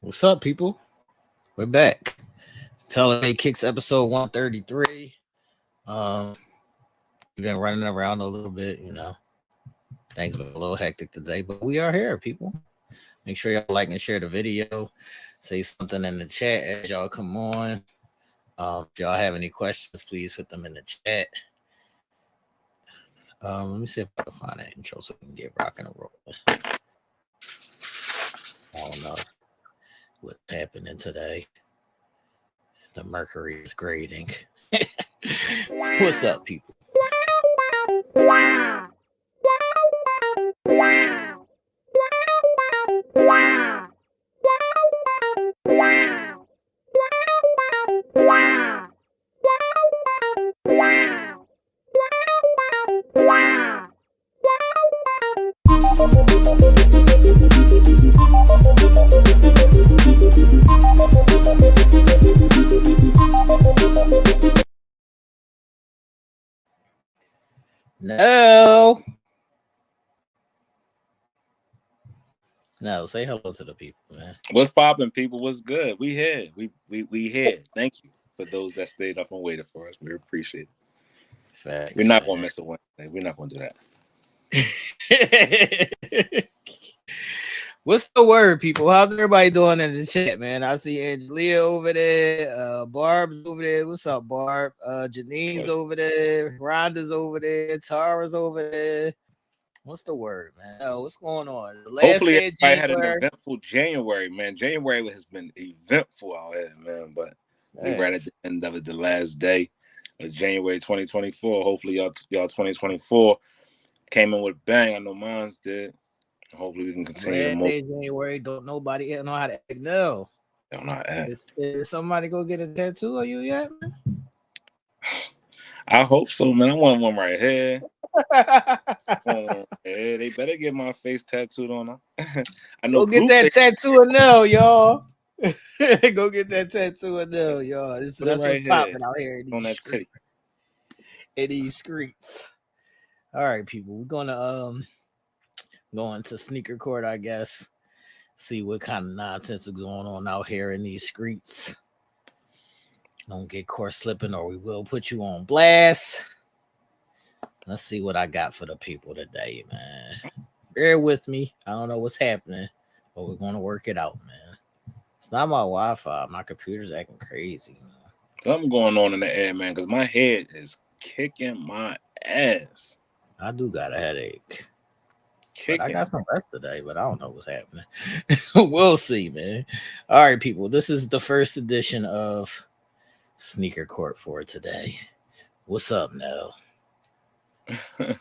What's up, people? We're back. Celebrate Kicks episode 133. Um, we've been running around a little bit, Things been a little hectic today, but we are here, people. Make sure y'all like and share the video. Say something in the chat as y'all come on. If y'all have any questions, please put them in the chat. Let me see if I can find that intro so we can get rocking and rolling. I don't know what's happening today. The mercury is grading. What's up, people? No. No, say hello to the people, man. What's popping, people? What's good? We here. We here. Thank you for those that stayed up and waited for us. We appreciate it. Facts, We're not gonna miss a Wednesday. We're not gonna do that. What's the word, people? How's everybody doing in the chat, man? I see Angelia over there, Barb's over there. What's up, Barb? Janine's over there, Rhonda's over there, Tara's over there. What's the word, man? Oh, what's going on? Hopefully everybody had an eventful January, man. January has been eventful out here, man. But we're right at the end of it, the last day of January 2024. Hopefully y'all 2024 came in with a bang. I know mine's did. Hopefully we can continue to move. January, don't nobody know how to act. No. Don't know how to act. Is somebody go get a tattoo of you yet, man? I hope so, man. I want one right here. They better get my face tattooed on them. I know. Go get that tattoo of Nell, y'all. Go get that tattoo of Nell, y'all. That's right what's popping out here in these streets. In these streets. All right, people. We're gonna go into sneaker court, I guess. See what kind of nonsense is going on out here in these streets. Don't get caught slipping, or we will put you on blast. Let's see what I got for the people today, man. Bear with me. I don't know what's happening, but we're gonna work it out, man. It's not my Wi-Fi. My computer's acting crazy, man. Something going on in the air, man, because my head is kicking my ass. I do got a headache. But I got some rest today, but I don't know what's happening. We'll see, man. All right, people. This is the first edition of Sneaker Court for today. What's up, Nell? It's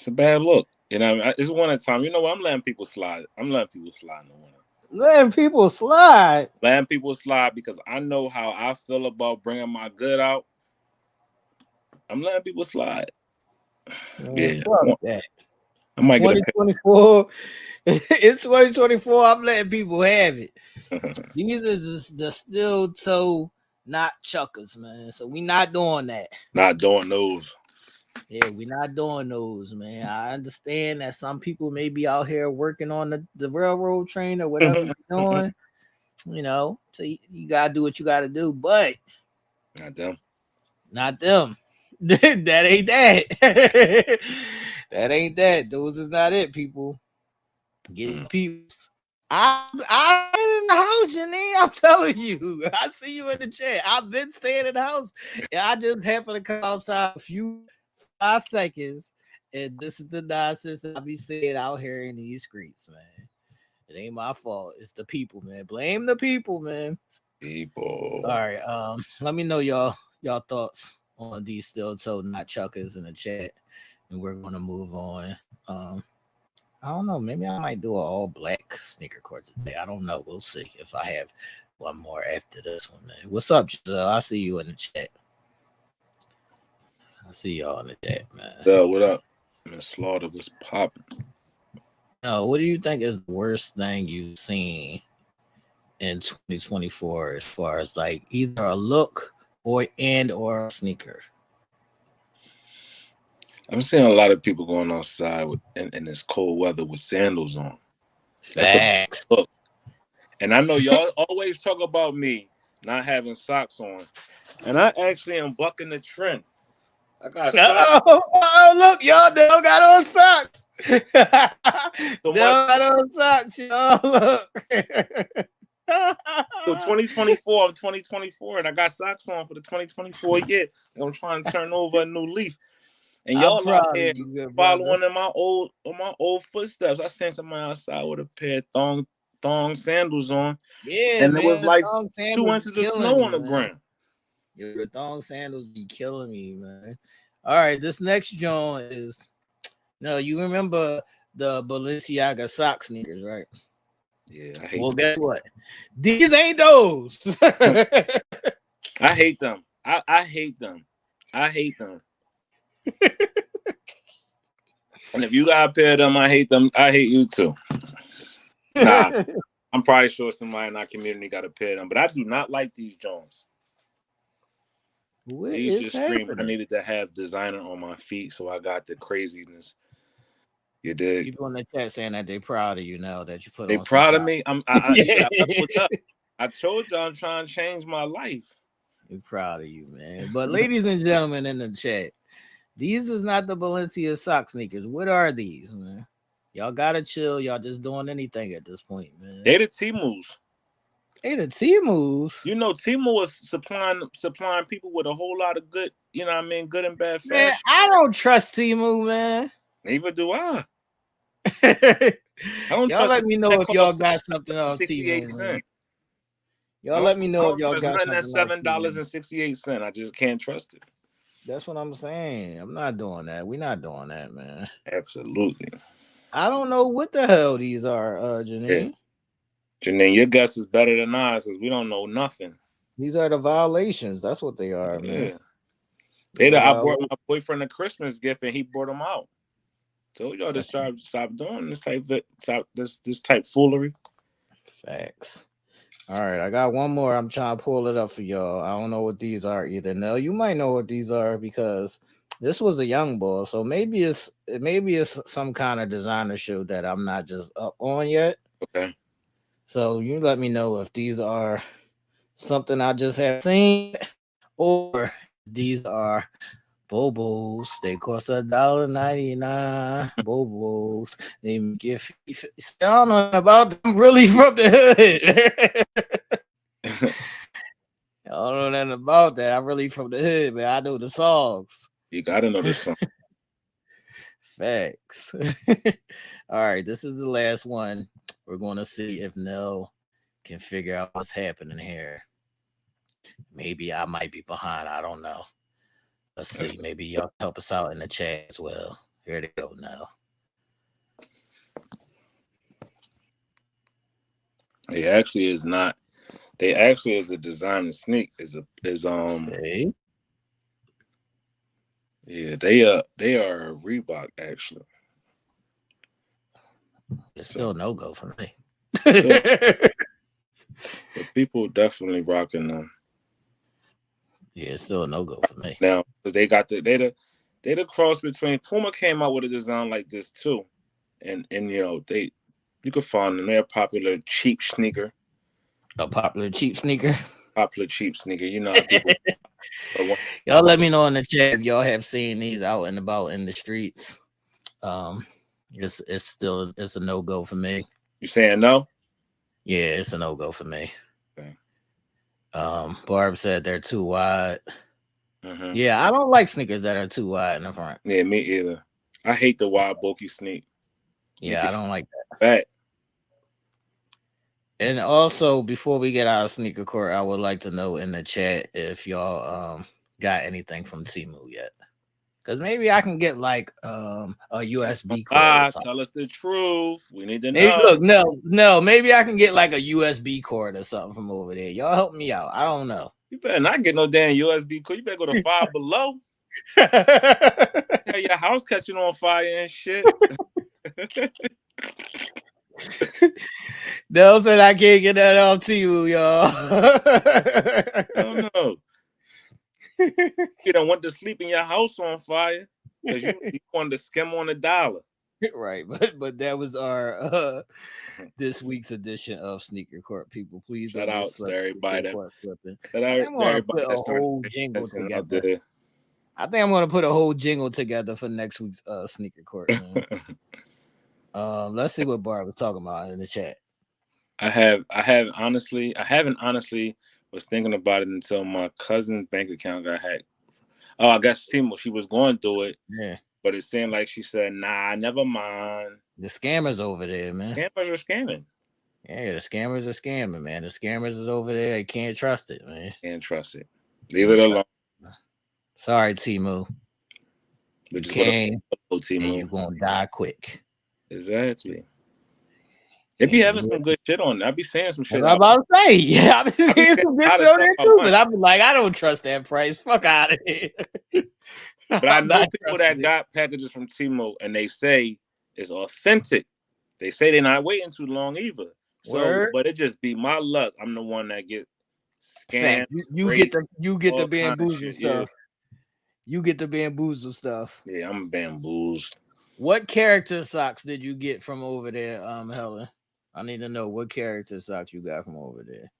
a bad look. It's winter time. You know what? I'm letting people slide. I'm letting people slide in the winter. Letting people slide? Letting people slide because I know how I feel about bringing my good out. I'm letting people slide. Yeah. That. I might 2024. It's 2024. I'm letting people have it. These is the steel toe, not chuckers, man. So we not doing that. Not doing those. Yeah, we're not doing those, man. I understand that some people may be out here working on the railroad train or whatever you're doing, so you gotta do what you gotta do, but not them. Not them. That ain't that. That ain't that. Those is not it, people. Get people. I'm in the house, Janine. I'm telling you. I see you in the chat. I've been staying in the house. And I just happened to come outside a few 5 seconds. And this is the nonsense that I be saying out here in these streets, man. It ain't my fault. It's the people, man. Blame the people, man. People. All right. Let me know y'all thoughts on these steel toe not chuckers in the chat. And we're gonna move on. I don't know. Maybe I might do an all black sneaker court today. I don't know. We'll see if I have one more after this one, man. What's up, Giselle? I see you in the chat. I see y'all in the chat, man. Yo, what up? Miss Slaughter was popping. No, what do you think is the worst thing you've seen in 2024 as far as like either a look or a sneaker? I'm seeing a lot of people going outside in this cold weather with sandals on. Facts. Look, and I know y'all always talk about me not having socks on, and I actually am bucking the trend. I got socks. Oh, look, y'all don't got on socks. Don't got on socks, y'all. Look. So 2024, I'm 2024, and I got socks on for the 2024 year. I'm trying to turn over a new leaf. And y'all out here following in my old footsteps. I seen somebody outside with a pair of thong sandals on. Yeah, and man, it was like 2 inches of snow on the ground. Yo, the thong sandals be killing me, man. All right, this next joint is you remember the Balenciaga sock sneakers, right? Yeah, I hate them. Guess what? These ain't those. I hate them. I hate them. I hate them. And if you got a pair of them, I hate them. I hate you too. Nah, I'm probably sure somebody in our community got a pair of them, but I do not like these Jones. These just scream. I needed to have designer on my feet, so I got the craziness. You did. People in the chat saying that they proud of you now that you put they on. They proud of me. I told you I'm trying to change my life. We're proud of you, man. But ladies and gentlemen in the chat, these is not the Balenciaga sock sneakers. What are these, man? Y'all gotta chill. Y'all just doing anything at this point, man. They the Temus. They the Temus. You know, Temu is supplying people with a whole lot of good, you know what I mean, good and bad fashion. Man, I don't trust Temu, man. Neither do I. Y'all let me know if y'all got something on Temu. Y'all let me know if y'all got something. That's $7.68. I just can't trust it. That's what I'm saying. I'm not doing that. We're not doing that, man. Absolutely. I don't know what the hell these are, Janine. Yeah. Janine, your guess is better than ours because we don't know nothing. These are the violations. That's what they are, man. I bought my boyfriend a Christmas gift and he brought them out. Told y'all to stop doing this type foolery. Facts. All right, I got one more. I'm trying to pull it up for y'all. I don't know what these are either. Nell, you might know what these are because this was a young boy, so maybe it's some kind of designer show that I'm not just up on yet. Okay. So you let me know if these are something I just have seen or these are Bobos. They cost $1.99. Bobos. They get I don't know about them really from the hood. I don't know nothing about that. I'm really from the hood, man. I know the songs. You gotta know the song. Facts. All right, this is the last one. We're gonna see if Nell can figure out what's happening here. Maybe I might be behind. I don't know. Let's see. Maybe y'all help us out in the chat as well. Here they go now. They actually is not. They actually is a designer sneak. See? Yeah, they are a Reebok actually. It's still no go for me. But people definitely rocking them. Yeah, it's still a no go for me. Now, because they the cross between Puma came out with a design like this too, and you know you could find them. They're a popular cheap sneaker. A popular cheap sneaker. Popular cheap sneaker. You know how people. Y'all let me know in the chat if y'all have seen these out and about in the streets. It's still a no go for me. You saying no? Yeah, it's a no go for me. Okay. Barb said they're too wide. Mm-hmm. Yeah, I don't like sneakers that are too wide in the front. Yeah, me either. I hate the wide bulky sneak. Yeah, I don't like that. Back. And also, before we get out of sneaker court, I would like to know in the chat if y'all got anything from Temu yet. Because maybe I can get like a USB cord. Tell us the truth. We need to know. Look, no. Maybe I can get like a USB cord or something from over there. Y'all help me out. I don't know. You better not get no damn USB cord. You better go to Five Below. Hell, your house catching on fire and shit. Nell said I can't get that off to you, y'all. I don't know. You don't want to sleep in your house on fire because you wanted to skim on $1. Right, but that was our this week's edition of Sneaker Court. People, please Shout don't get out slipped. to everybody shout I out think I'm to gonna everybody put a that's trying whole to pay jingle attention out together. there. I think I'm gonna put a whole jingle together for next week's Sneaker Court, man. Let's see what Barb was talking about in the chat. I haven't honestly was thinking about it until my cousin's bank account got hacked. Oh, I guess she was going through it. Yeah. But it seemed like she said, nah, never mind. The scammers over there, man. Scammers are scamming. Yeah, the scammers are scamming, man. The scammers is over there. You can't trust it, man. Can't trust it. Leave it alone. Sorry, Temu. Which you came, and you're going to die quick. Exactly. They be having some good shit on there. I be saying some shit. I'm about to say, yeah, I be saying some good shit on there too, but I be like, I don't trust that price. Fuck out of here. But I know people that got packages from Temu and they say it's authentic. They say they're not waiting too long either. So, but it just be my luck. I'm the one that get scammed. You get the bamboozle stuff. Yeah. You get the bamboozle stuff. Yeah, I'm bamboozled. What character socks did you get from over there, Helen? I need to know what character socks you got from over there.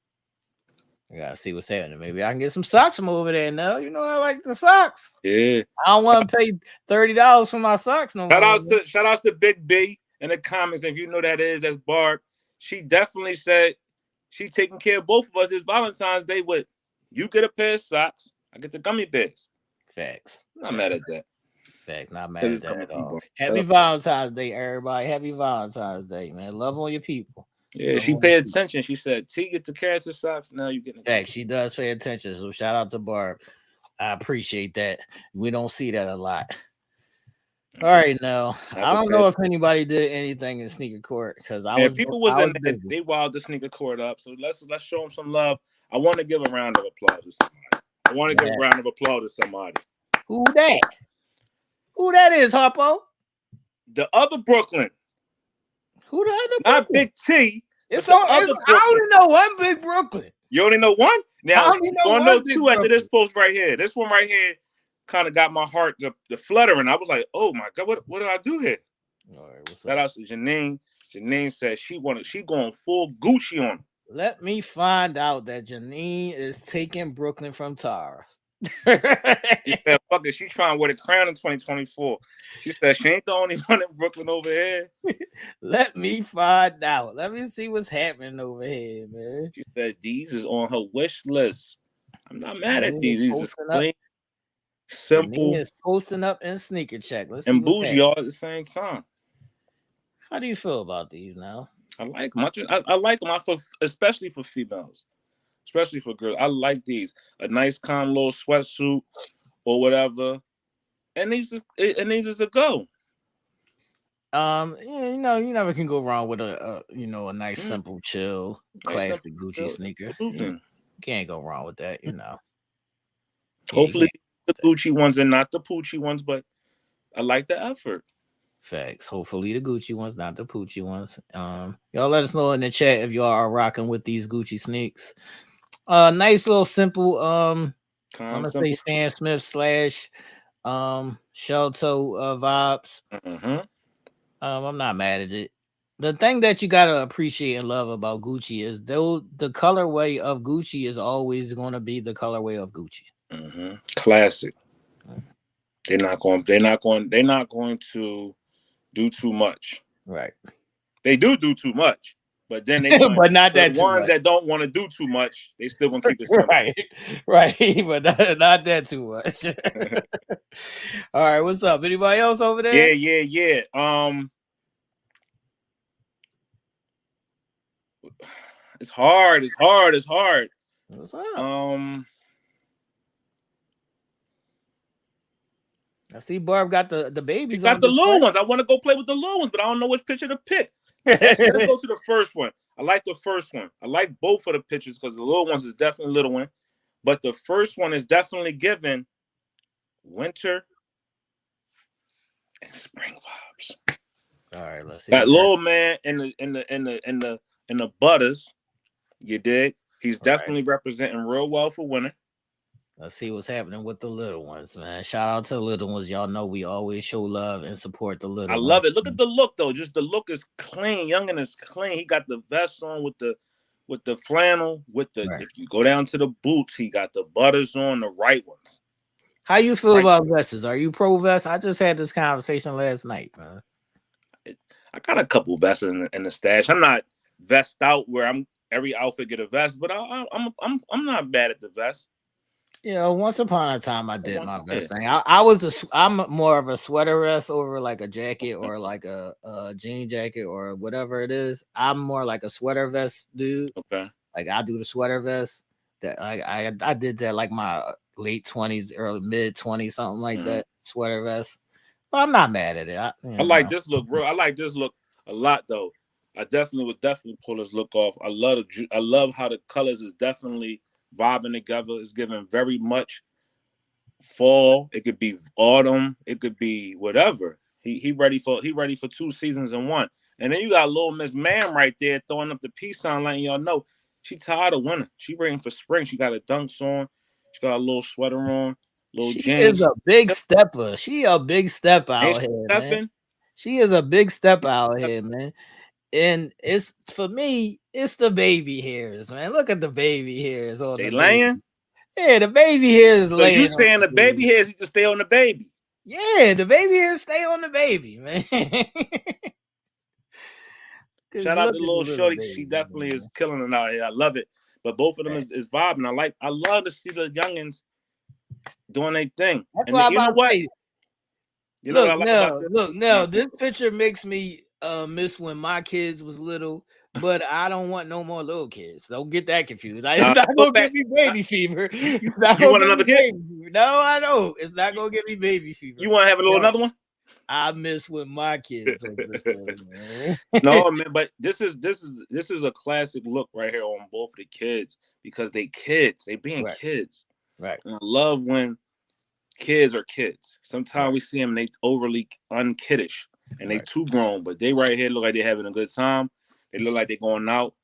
I gotta see what's happening. Maybe I can get some socks from over there now. You know I like the socks. Yeah. I don't want to pay $30 for my socks no more. Shout out to Big B in the comments. If you know that's Barb. She definitely said she taking care of both of us this Valentine's Day with you get a pair of socks, I get the gummy bears. Facts. I'm not mad at that. Facts. Not mad at that at all. Happy Valentine's Day, everybody. Happy Valentine's Day, man. Love on your people. Yeah, she paid attention. She said, T, get the character socks. Now you getting Facts. She does pay attention. So shout out to Barb. I appreciate that. We don't see that a lot. All right, now I don't know if anybody did anything in Sneaker Court because people was in there. They wilded the Sneaker Court up. So let's show them some love. I want to give a round of applause to somebody. Who that? Who that is, Harpo? The other Brooklyn. Who the other Brooklyn? Not Big T. I only know one Big Brooklyn. You only know one? Now, you're going to know two after this post right here. This one right here kind of got my heart to fluttering. I was like, oh, my God, what did I do here? All right, what's Shout out to Janine. Janine said she going full Gucci on him. Let me find out that Janine is taking Brooklyn from Tara. She said, fuck it, she trying to wear the crown in 2024. She said she ain't the only one in Brooklyn over here. Let me find out. Let me see what's happening over here, man. She said these is on her wish list. I'm not mad at these. These is clean, simple. Janine is posting up in Sneaker Check. Let's and bougie all at the same time. How do you feel about these now? I like them. I like them, especially for females. Especially for girls. I like these. A nice calm little sweatsuit or whatever. And these is a go. Yeah, you never can go wrong with a nice, simple, chill, classic Gucci sneaker. You can't go wrong with that, Hopefully the Gucci ones and not the Poochie ones, but I like the effort. Facts. Hopefully the Gucci ones, not the Poochie ones. Y'all let us know in the chat if y'all are rocking with these Gucci sneaks. Nice little simple I'm gonna say Stan Smith / shell toe vibes. I'm not mad at it. The thing that you gotta appreciate and love about Gucci is though the colorway of Gucci is always going to be the colorway of Gucci. Classic. They're not going to do too much. Right. They do too much. But then they but not that the ones that don't want to do too much, they still gonna keep it simple. Right. But not that too much. All right, what's up? Anybody else over there? Yeah. It's hard. What's up? I see Barb got the babies. She got the little ones. I want to go play with the little ones, but I don't know which picture to pick. Let's go to the first one. I like the first one. I like both of the pictures because the little ones is definitely little one, but the first one is definitely given winter and spring vibes. All right, let's see. That little man in the butters, you dig? He's definitely representing real well for winter. Let's see what's happening with the little ones, man. Shout out to the little ones. Y'all know we always show love and support the little ones. I love it. Look at the look though. Just the look is clean. Youngin is clean. He got the vest on with the flannel, with the if you go down to the boots, he got the butters on, the right ones. How you feel about vests? Are you pro vest? I just had this conversation last night, man. I got a couple vests in the stash. I'm not vest out where I'm every outfit get a vest, but I'm not bad at the vest. Yeah, once upon a time I did my vest thing. I'm more of a sweater vest over like a jacket or like a jean jacket or whatever it is. I'm more like a sweater vest dude. Okay. Like I do the sweater vest. That I did that like my late 20s, early mid 20s, something like that. Sweater vest. But I'm not mad at it. I like this look, bro. I like this look a lot though. I would pull this look off. I love how the colors is definitely vibing together. It's giving very much fall. It could be autumn. It could be whatever. He ready for 2 seasons in one. And then you got little Miss Ma'am right there throwing up the peace sign, letting y'all know she tired of winter. She waiting for spring. She got a dunks on. She got a little sweater on. Little she jeans. is a big stepper. She a big step out here, man. She is a big step out here, man. And it's for me, it's the baby hairs, man. Look at the baby hairs on they the laying. Baby. Yeah, the baby hairs so laying. You saying the baby hairs need to stay on the baby? Yeah, the baby hairs stay on the baby, man. Shout out to little shorty. Baby, she definitely is killing it out here. I love it. But both of them is vibing. I love to see the youngins doing their thing. That's and why you know what? You know what I like about this? This picture makes me miss when my kids was little, but I don't want no more little kids. Don't get that confused. It's not gonna give me baby fever. You want another kid? No, I don't. It's not gonna give me baby fever. You want to have another one? I miss when my kids were man. No, man, but this is a classic look right here on both of the kids because they kids. They being kids. Right. And I love when kids are kids. Sometimes we see them, they overly unkiddish and they too grown, but they right here look like they're having a good time. They look like they're going out.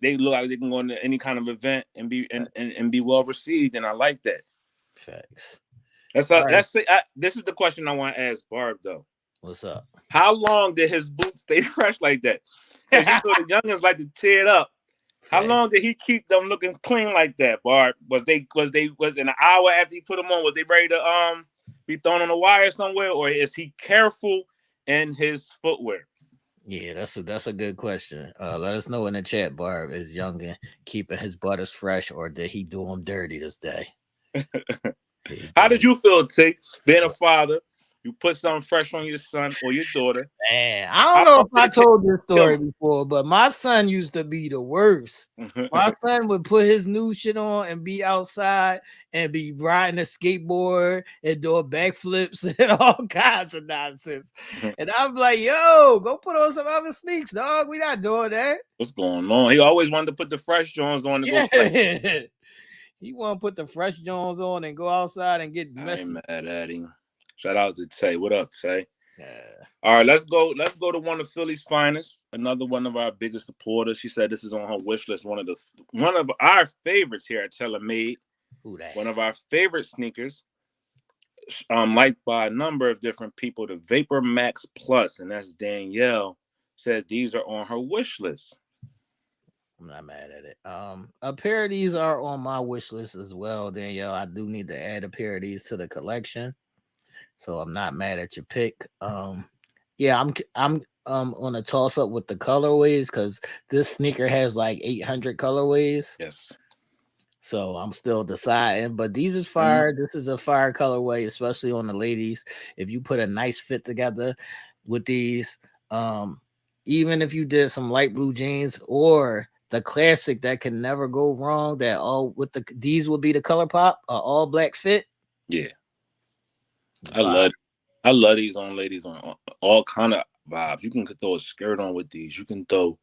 They look like they can go into any kind of event and be and be well received, and I like that. Facts. This is the question I want to ask Barb though. What's up? How long did his boots stay fresh like that? Because you know the youngins like to tear it up. How long did he keep them looking clean like that, Barb? Was in an hour after he put them on? Was they ready to be thrown on the wire somewhere, or is he careful in his footwear? Yeah, that's a good question. Let us know in the chat, Barb. Is Youngin keeping his butters fresh, or did he do them dirty this day? How did you feel, T, being a father? You put something fresh on your son or your daughter. Man, I don't know if I told this story before, but my son used to be the worst. My son would put his new shit on and be outside and be riding a skateboard and doing backflips and all kinds of nonsense. And I'm like, yo, go put on some other sneaks, dog. We not doing that. What's going on? He always wanted to put the fresh Jones on to go play. He want to put the fresh Jones on and go outside and get messy. I ain't mad at him. Shout out to Tay. What up, Tay? Yeah. All right, let's go to one of Philly's finest. Another one of our biggest supporters. She said this is on her wish list. One of our favorites here at TaylorMade. Who that? One of our favorite sneakers. Liked by a number of different people. The Vapor Max Plus, and that's Danielle. Said these are on her wish list. I'm not mad at it. A pair of these are on my wish list as well, Danielle. I do need to add a pair of these to the collection. So I'm not mad at your pick. Yeah, I'm on a toss up with the colorways because this sneaker has like 800 colorways. Yes. So I'm still deciding, but these is fire. This is a fire colorway, especially on the ladies. If you put a nice fit together with these, even if you did some light blue jeans or the classic that can never go wrong, that all with these would be the color pop, all black fit. Yeah. I love these on ladies on all kind of vibes. You can throw a skirt on with these. You can throw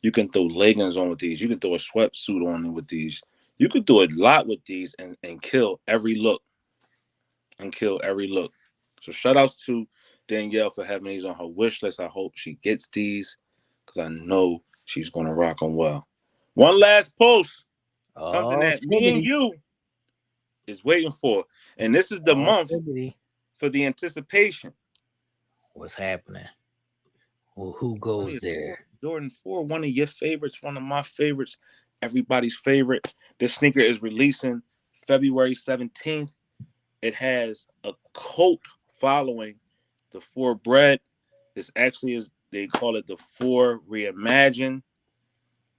leggings on with these. You can throw a sweatsuit on with these. You could do a lot with these and kill every look. So shout outs to Danielle for having these on her wish list. I hope she gets these because I know she's gonna rock them well. One last post. Something that me and you is waiting for. And this is the month for the anticipation. What's happening? Well, who goes there? Jordan 4, one of your favorites, one of my favorites, everybody's favorite. This sneaker is releasing February 17th. It has a cult following. The 4 bread. This actually is, they call it the 4 reimagined.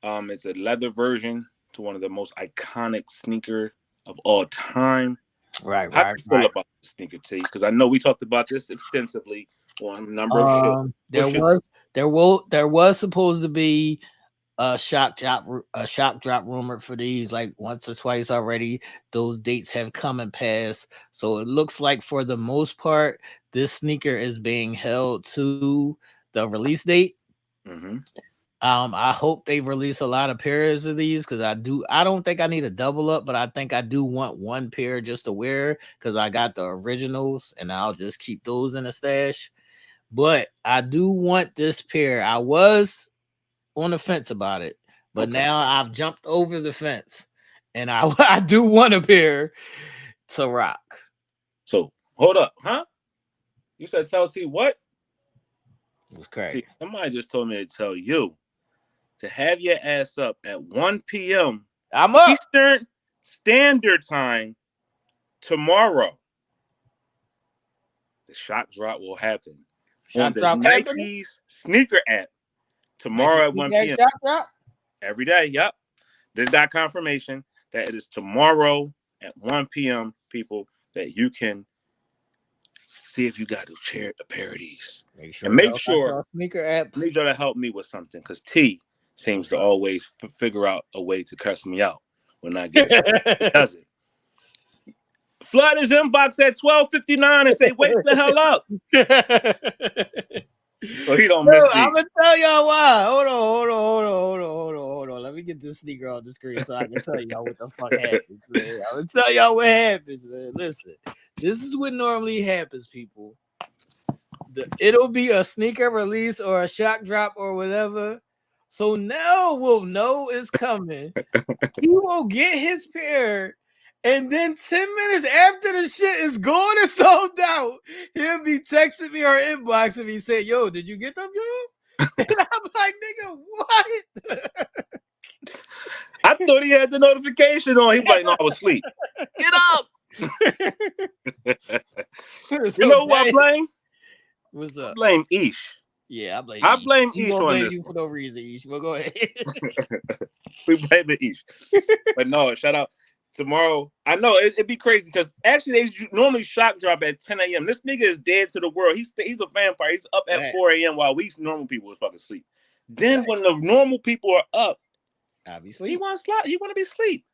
It's a leather version to one of the most iconic sneaker of all time. Right. How do you feel about the sneaker, T? Because I know we talked about this extensively on a number of shows. There was supposed to be a shock drop rumored for these like once or twice already. Those dates have come and passed, so it looks like for the most part this sneaker is being held to the release date. Mm-hmm. I hope they release a lot of pairs of these because I don't think I need a double up, but I think I do want one pair just to wear because I got the originals and I'll just keep those in the stash. But I do want this pair. I was on the fence about it, but now I've jumped over the fence and I do want a pair to rock. So hold up, huh? You said tell T what? It was crazy. Somebody just told me to tell you to have your ass up at 1 p.m. I'm up. Eastern Standard Time tomorrow. The shot drop will happen on the Nike's sneaker app tomorrow at 1 p.m. Every day. Yep. This got confirmation that it is tomorrow at 1 p.m. people that you can see if you got a pair of these. Make sure sneaker app. Need y'all to help me with something because T seems to always figure out a way to curse me out when I get it. He does it. Flood his inbox at 12:59 and say, "Wake the hell up." So he don't miss me. I'm gonna tell y'all why. Hold on. Let me get this sneaker on the screen so I can tell y'all what the fuck happens, man. I'm gonna tell y'all what happens, man. Listen, this is what normally happens, people. It'll be a sneaker release or a shock drop or whatever. So now we'll know it's coming. He will get his pair. And then 10 minutes after the shit is gone and sold out, he'll be texting me or inboxing me saying, "Yo, did you get them, yo?" And I'm like, "Nigga, what?" I thought he had the notification on. He was like, "No, I was asleep." Get up. You know who I blame? What's up? I blame Ish. Yeah, I blame Ish on this. You for no reason, Ish. Well, go ahead. We blame it, Ish. But no, shout out. Tomorrow, I know it'd be crazy because actually they normally shock drop at 10 a.m. This nigga is dead to the world. He's a vampire. He's up at 4 a.m. while we normal people is fucking sleep. Then when the normal people are up, obviously he want to be asleep.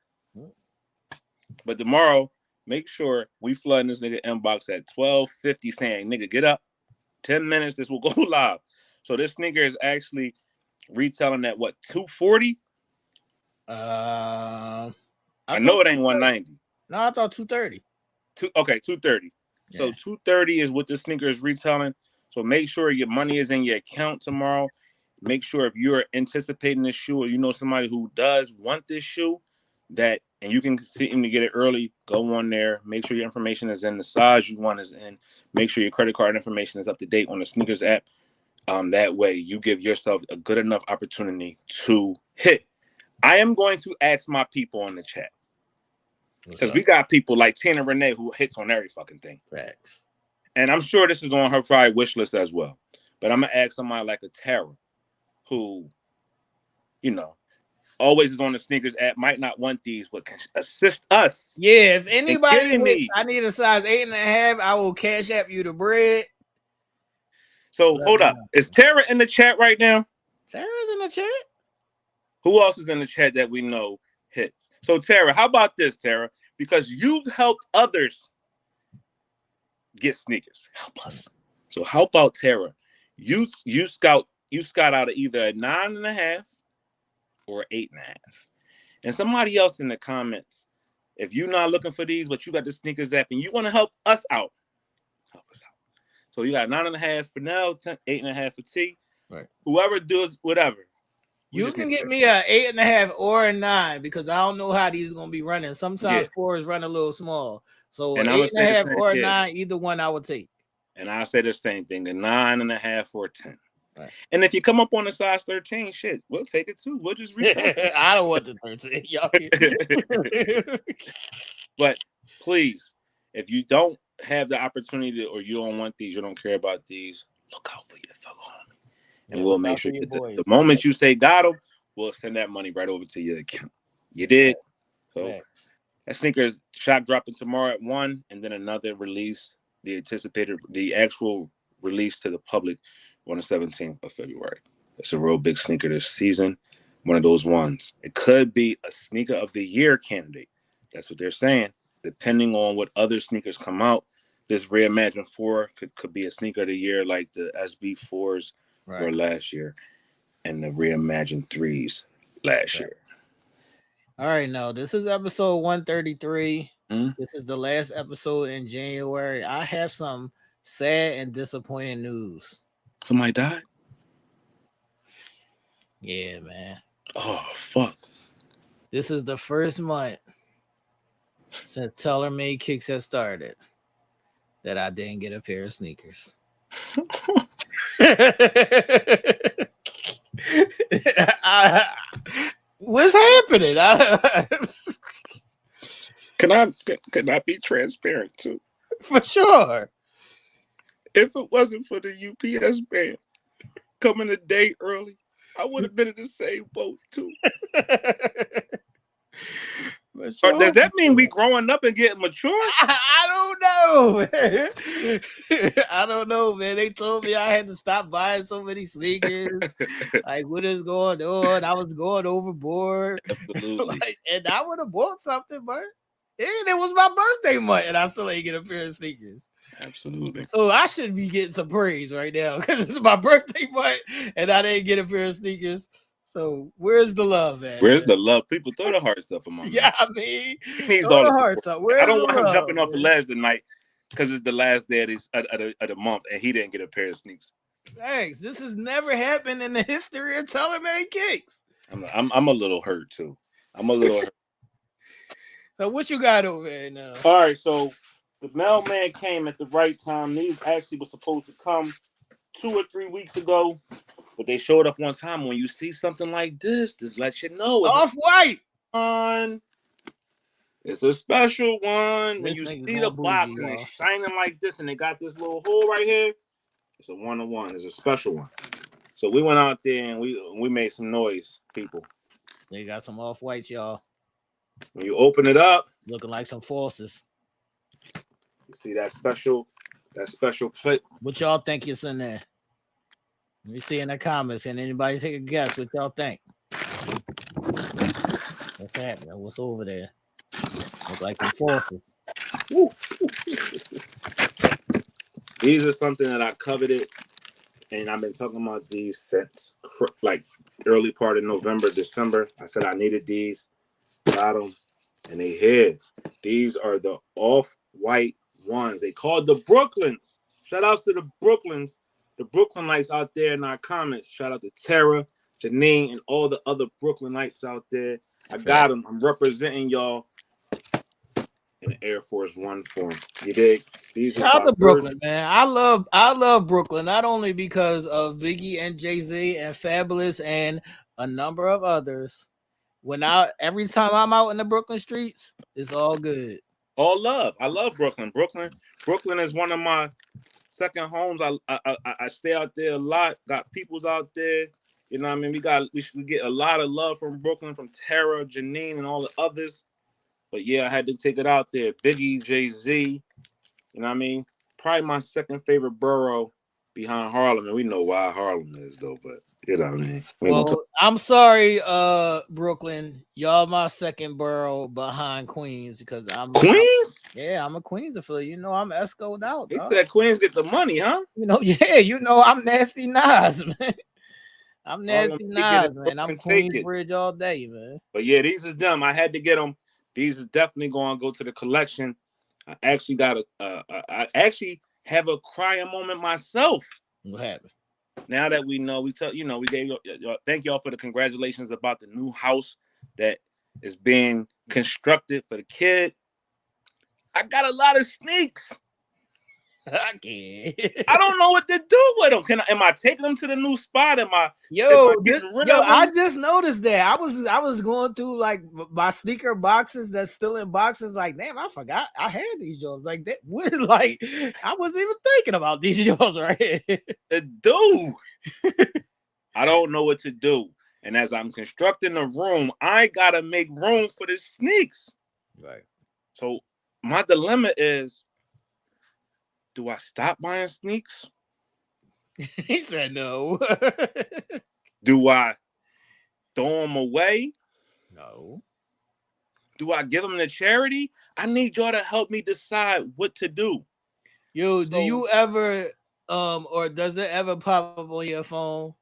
But tomorrow, make sure we flood this nigga inbox at 12:50 saying, "Nigga, get up. 10 minutes. This will go live." So this nigga is actually retailing at what, $240? I know it ain't 190. No, I thought 230. Okay, 230. Yeah. So 230 is what the sneaker is retailing. So make sure your money is in your account tomorrow. Make sure if you're anticipating this shoe or you know somebody who does want this shoe, and you can see him to get it early, go on there. Make sure your information is in, the size you want is in. Make sure your credit card information is up to date on the sneakers app. That way you give yourself a good enough opportunity to hit. I am going to ask my people on the chat. Because we got people like Tina Renee who hits on every fucking thing. Facts. And I'm sure this is on her probably wish list as well. But I'm going to ask somebody like a Tara who, always is on the sneakers app, might not want these, but can assist us. Yeah, if anybody I need a size 8.5, I will cash app you the bread. So hold up. Is Tara in the chat right now? Tara's in the chat? Who else is in the chat that we know hits? So Tara, how about this, Tara? Because you've helped others get sneakers. Help us. So how about Tara? You scout out of either a 9.5 or 8.5. And somebody else in the comments, if you're not looking for these, but you got the sneakers app and you want to help us out, help us out. So you got 9.5 for now, 8.5 for T. Right. Whoever does whatever. You can get me a 8.5 or a 9 because I don't know how these are gonna be running. Sometimes 4s run a little small. So an 8.5 or a 9, either one I would take. And I'll say the same thing: a 9.5 or a 10. Right. And if you come up on a size 13, shit, we'll take it too. We'll just refill. I don't want the 13. Y'all But please, if you don't have the opportunity or you don't want these, you don't care about these, look out for your fellow homie. And we'll make sure that the moment you say got them, we'll send that money right over to your account. You did? So that sneaker is shop dropping tomorrow at 1, and then another release, the actual release to the public on the 17th of February. It's a real big sneaker this season. One of those ones. It could be a sneaker of the year candidate. That's what they're saying. Depending on what other sneakers come out, this Reimagine 4 could be a sneaker of the year like the SB4s were last year and the Reimagine 3s last year. All right, now this is episode 133. This is the last episode in January. I have some sad and disappointing news. Somebody died? Yeah, man. Oh, fuck. This is the first month since TaylorMade Kicks has started that I didn't get a pair of sneakers. What's happening? Can I be transparent too? For sure. If it wasn't for the UPS man coming a day early, I would have been in the same boat too. Or does that mean we growing up and getting mature? I don't know. I don't know, man. They told me I had to stop buying so many sneakers. Like, what is going on? I was going overboard. Absolutely. And I would have bought something, but it was my birthday month, and I still ain't get a pair of sneakers. Absolutely. So I should be getting some praise right now because it's my birthday month, and I didn't get a pair of sneakers. So where's the love at? Where's the love? People throw the hearts up among them. Yeah, I mean, throw the hearts up. I don't want him jumping off the ledge tonight because it's the last day of the month and he didn't get a pair of sneakers. Thanks. This has never happened in the history of TaylorMade Kicks. I'm a little hurt too. I'm a little hurt. So what you got over there now? All right, so the mailman came at the right time. These actually were supposed to come 2 or 3 weeks ago. But they showed up one time. When you see something like this lets you know it's Off-White. It's a special one. When you see the box and it's shining like this and they got this little hole right here, it's a 1-of-1. It's a special one. So we went out there and we made some noise, people. They got some Off-Whites, y'all. When you open it up, looking like some forces. You see that special clip. What y'all think is in there? Let me see in the comments. Can anybody take a guess what y'all think? What's happening? What's over there? Looks like some forces. These are something that I coveted, and I've been talking about these since like early part of November, December. I said I needed these, got them, and they here. These are the Off-White ones. They called the Brooklyns. Shout outs to the Brooklyns. The Brooklynites out there in our comments. Shout out to Tara, Janine, and all the other Brooklynites out there. I got them. I'm representing y'all in the Air Force One form. You dig? These Shout out to Brooklyn, man. I love Brooklyn, not only because of Biggie and Jay-Z and Fabulous and a number of others. Every time I'm out in the Brooklyn streets, it's all good. All love. I love Brooklyn. Brooklyn is one of my second homes. I stay out there a lot. Got peoples out there. You know what I mean? We get a lot of love from Brooklyn, from Tara, Janine, and all the others. But yeah, I had to take it out there. Biggie, Jay-Z. You know what I mean? Probably my second favorite borough behind Harlem. And we know why Harlem is, though. But you know what I mean? Well, I'm sorry, Brooklyn. Y'all my second borough behind Queens because I'm Queens? I'm a Queens affiliate. You know, I'm Escoed out. They said Queens get the money, huh? You know, I'm Nasty Nas, man. I'm Nasty Nas, man. I'm Queensbridge all day, man. But yeah, these is them. I had to get them. These is definitely going to go to the collection. I actually got I actually have a crying moment myself. What happened? now that we know, we gave thank y'all for the congratulations about the new house that is being constructed for the kid. I got a lot of sneaks. I can't. I don't know what to do with them. Am I taking them to the new spot? Am I getting rid of them? I just noticed that. I was going through like my sneaker boxes that's still in boxes. Like, damn, I forgot I had these Jones. Like that. Like I wasn't even thinking about these Jones right here. Dude, I don't know what to do. And as I'm constructing the room, I gotta make room for the sneaks. Right. So my dilemma is, do I stop buying sneaks? He said no. Do I throw them away? No. Do I give them to charity? I need y'all to help me decide what to do. Yo, do you ever or does it ever pop up on your phone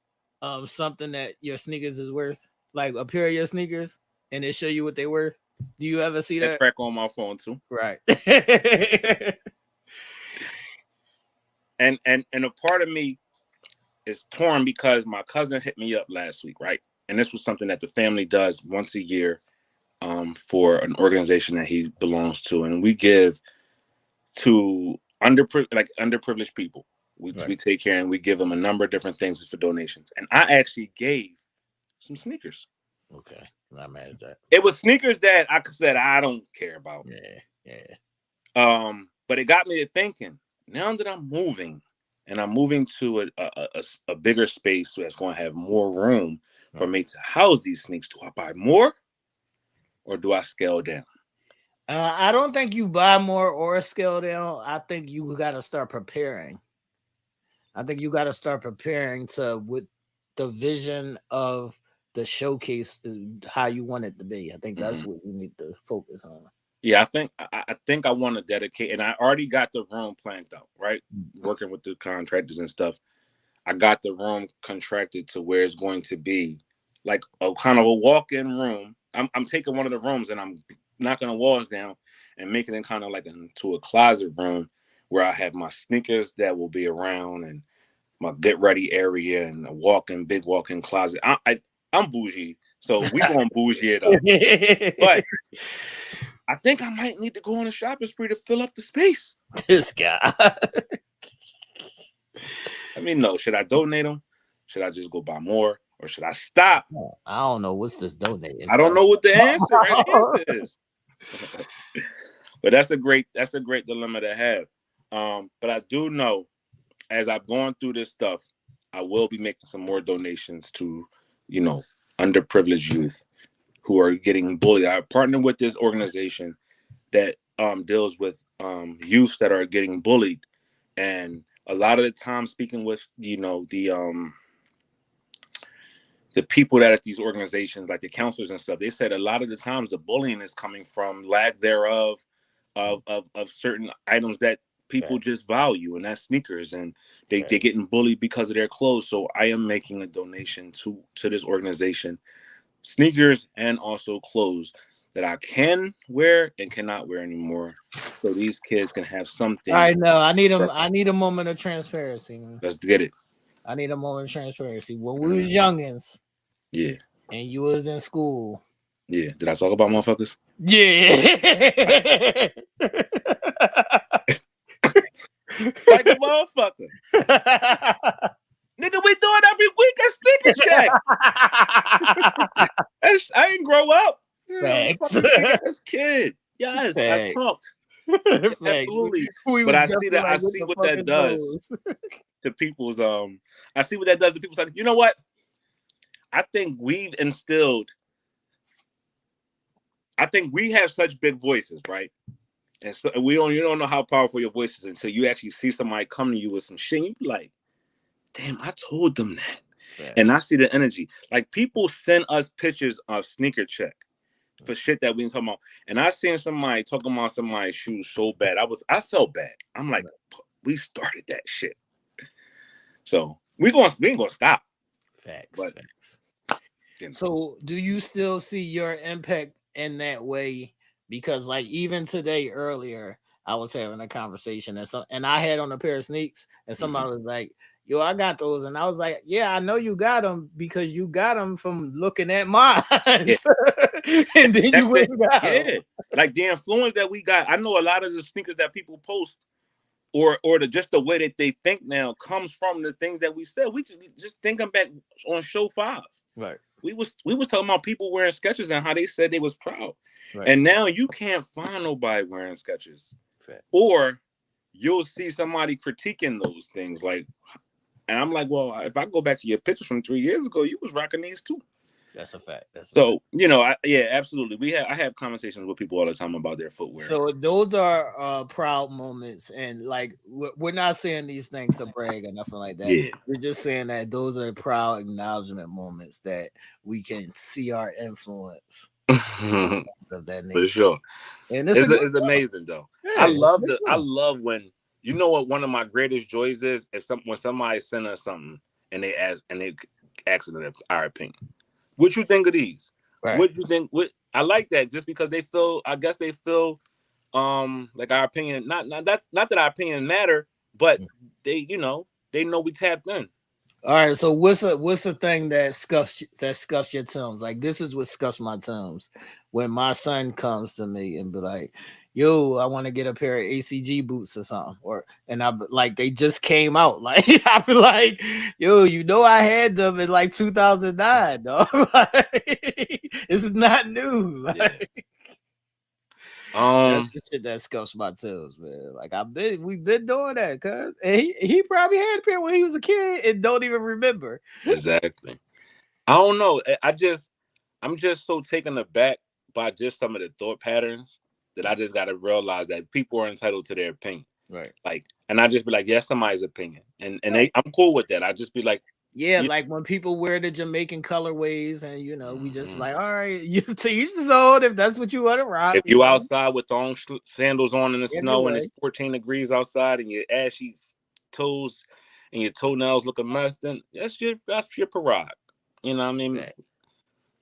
something that your sneakers is worth? Like a pair of your sneakers and it show you what they worth? Do you ever see that? Track on my phone too. Right. and a part of me is torn because my cousin hit me up last week, right? And this was something that the family does once a year for an organization that he belongs to, and we give to underprivileged people. We take care and we give them a number of different things for donations. And I actually gave some sneakers. Okay, I'm not mad at that. It was sneakers that I said I don't care about. Yeah. But it got me to thinking. Now that I'm moving, and I'm moving to a bigger space that's going to have more room for me to house these sneakers, do I buy more, or do I scale down? I don't think you buy more or scale down. I think you got to start preparing. I think you got to start preparing with the vision of the showcase, how you want it to be. I think that's what you need to focus on. Yeah, I think I want to dedicate, and I already got the room planned out, right? Working with the contractors and stuff. I got the room contracted to where it's going to be like a kind of a walk-in room. I'm taking one of the rooms and I'm knocking the walls down and making it kind of like into a closet room where I have my sneakers that will be around and my get ready area and a big walk-in closet. I'm bougie, so we gonna bougie it up. But I think I might need to go on a shopping spree to fill up the space. This guy. I mean, no. Should I donate them? Should I just go buy more? Or should I stop? I don't know. What's this donating? I don't know what the answer is. But that's a great dilemma to have. But I do know, as I've gone through this stuff, I will be making some more donations to, underprivileged youth who are getting bullied. I partner with this organization that deals with youths that are getting bullied, and a lot of the time speaking with the people that at these organizations, like the counselors and stuff, they said a lot of the times the bullying is coming from lack thereof of certain items that people just value, and that's sneakers, and they're getting bullied because of their clothes. So I am making a donation to this organization, sneakers and also clothes that I can wear and cannot wear anymore, so these kids can have something. I know. I need a moment of transparency. Let's get it. I need a moment of transparency. When we was youngins, yeah, and you was in school, yeah. Did I talk about motherfuckers? Yeah. Like a motherfucker. Nigga, we do it every week at Sneaker Check. I didn't grow up. This kid. Yes, I talked. Absolutely. But I see that. I see what that does to people's. I see what that does to people's. You know what? I think we've instilled. I think we have such big voices, right? And so you don't know how powerful your voice is until you actually see somebody come to you with some shit. You be like, damn, I told them that. Yeah. And I see the energy. Like, people send us pictures of Sneaker Check for shit that we ain't talking about. And I seen somebody talking about somebody's shoes so bad. I felt bad. I'm like, we started that shit. So we ain't gonna stop. Facts. So do you still see your impact in that way? Because like even today earlier, I was having a conversation and I had on a pair of sneaks and somebody was like, yo, I got those. And I was like, yeah, I know you got them because you got them from looking at mine. Yeah. And then you went and got them. Like the influence that we got. I know a lot of the sneakers that people post or just the way that they think now comes from the things that we said. We just thinking back on show 5. Right. We was talking about people wearing Skechers and how they said they was proud. Right. And now you can't find nobody wearing Skechers. Fact. Or you'll see somebody critiquing those things. Like, and I'm like, well, if I go back to your pictures from 3 years ago, you was rocking these too. That's a fact. So, absolutely. I have conversations with people all the time about their footwear. So those are proud moments, and like we're not saying these things to brag or nothing like that. Yeah. We're just saying that those are proud acknowledgement moments that we can see our influence of that nature. For sure. And it's amazing though. Yeah, I love when, you know what one of my greatest joys is, when somebody send us something and they ask our opinion. What you think of these? Right. What you think? I like that, just because they feel like our opinion, not that our opinion matter, but they know we tapped in. All right, so what's a thing that scuffs your Timbs? Like, this is what scuffs my Timbs. When my son comes to me and be like, yo, I want to get a pair of ACG boots or something, and I like, they just came out. Like, I be like, yo, I had them in like 2009, dog. Like, this is not new. Like, that's the shit that scuffs my Timbs, man. Like, we've been doing that, cuz, and he probably had a pair when he was a kid and don't even remember. Exactly. I don't know. I'm just so taken aback by just some of the thought patterns that I just got to realize that people are entitled to their opinion. Right. Like, and I just be like, yeah, somebody's opinion. And I'm cool with that. I just be like, yeah, like when people wear the Jamaican colorways and, we just like, all right, you to each his own if that's what you want to rock. If you outside with thong sandals on in the snow and it's 14 degrees outside and your ashy toes and your toenails looking messed, then that's your prerogative. You know what I mean? Right.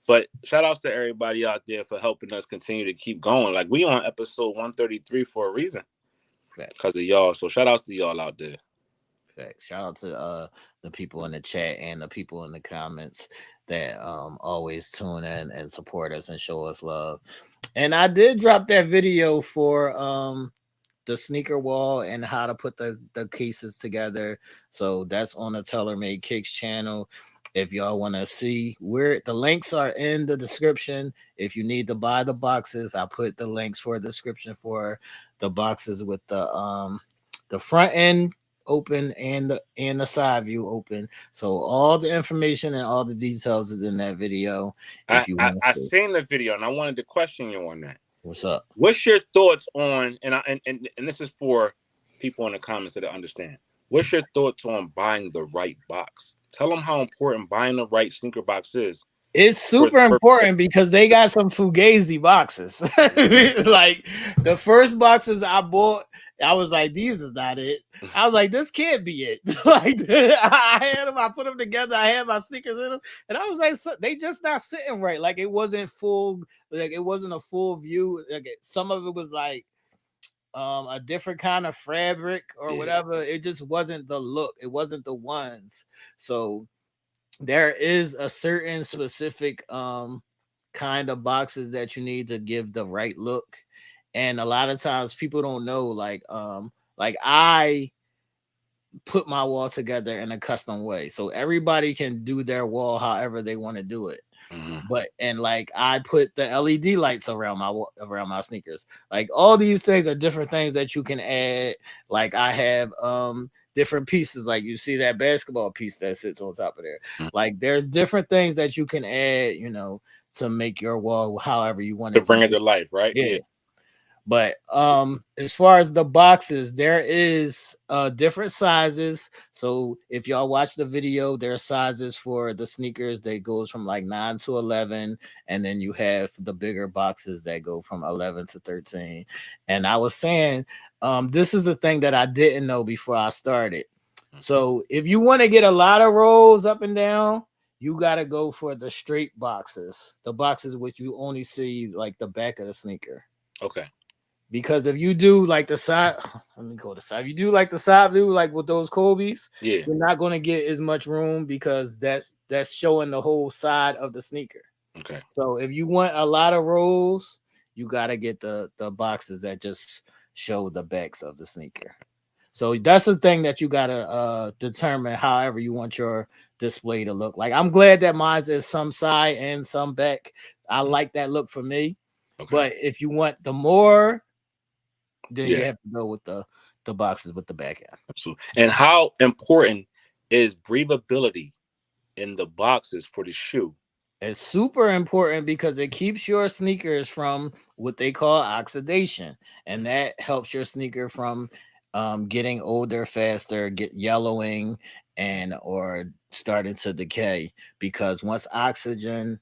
But shout outs to everybody out there for helping us continue to keep going. Like, we on episode 133 for a reason. Because of y'all. So shout outs to y'all out there. Shout out to the people in the chat and the people in the comments that always tune in and support us and show us love. And I did drop that video for the sneaker wall and how to put the cases together. So that's on the TaylorMade Kicks channel. If y'all want to see where the links are in the description. If you need to buy the boxes, I put the links for a description for the boxes with the front end open and the side view open. So all the information and all the details is in that video. I seen the video and I wanted to question you on that. What's up? What's your thoughts on, and this is for people in the comments that understand. What's your thoughts on buying the right box? Tell them how important buying the right sneaker box is. It's super important because they got some fugazi boxes. Like, the first boxes I bought, I was like, these is not it. I was like, this can't be it. Like, I had them, I put them together, I had my sneakers in them, and I was like, they just not sitting right. Like, it wasn't full, like, it wasn't a full view. Like, some of it was like a different kind of fabric or whatever. It just wasn't the look. It wasn't the ones. So there is a certain specific kind of boxes that you need to give the right look. And a lot of times people don't know, like I put my wall together in a custom way. So everybody can do their wall however they want to do it. But like, I put the LED lights around my sneakers. Like, all these things are different things that you can add. Like, I have different pieces. Like, you see that basketball piece that sits on top of there. Like, there's different things that you can add, to make your wall however you want it to bring it to life, right? Yeah. But as far as the boxes, there is different sizes. So if y'all watch the video, there are sizes for the sneakers that goes from like 9 to 11, and then you have the bigger boxes that go from 11 to 13. And I was saying, this is a thing that I didn't know before I started. So if you want to get a lot of rolls up and down, you got to go for the straight boxes, the boxes which you only see like the back of the sneaker. Okay. Because if you do like the side, let me go to side. If you do like the side view, like with those Kobe's, Yeah. you're not going to get as much room because that's showing the whole side of the sneaker. Okay. So if you want a lot of rows, you got to get the boxes that just show the backs of the sneaker. So that's the thing that you got to determine however you want your display to look like. I'm glad that mine is some side and some back. I like that look for me. Okay. But if you want the more, then you have to go with the boxes with the back end. Absolutely. And how important is breathability in the boxes for the shoe? It's super important because it keeps your sneakers from what they call oxidation, and that helps your sneaker from getting older faster, get yellowing, and or starting to decay. Because once oxygen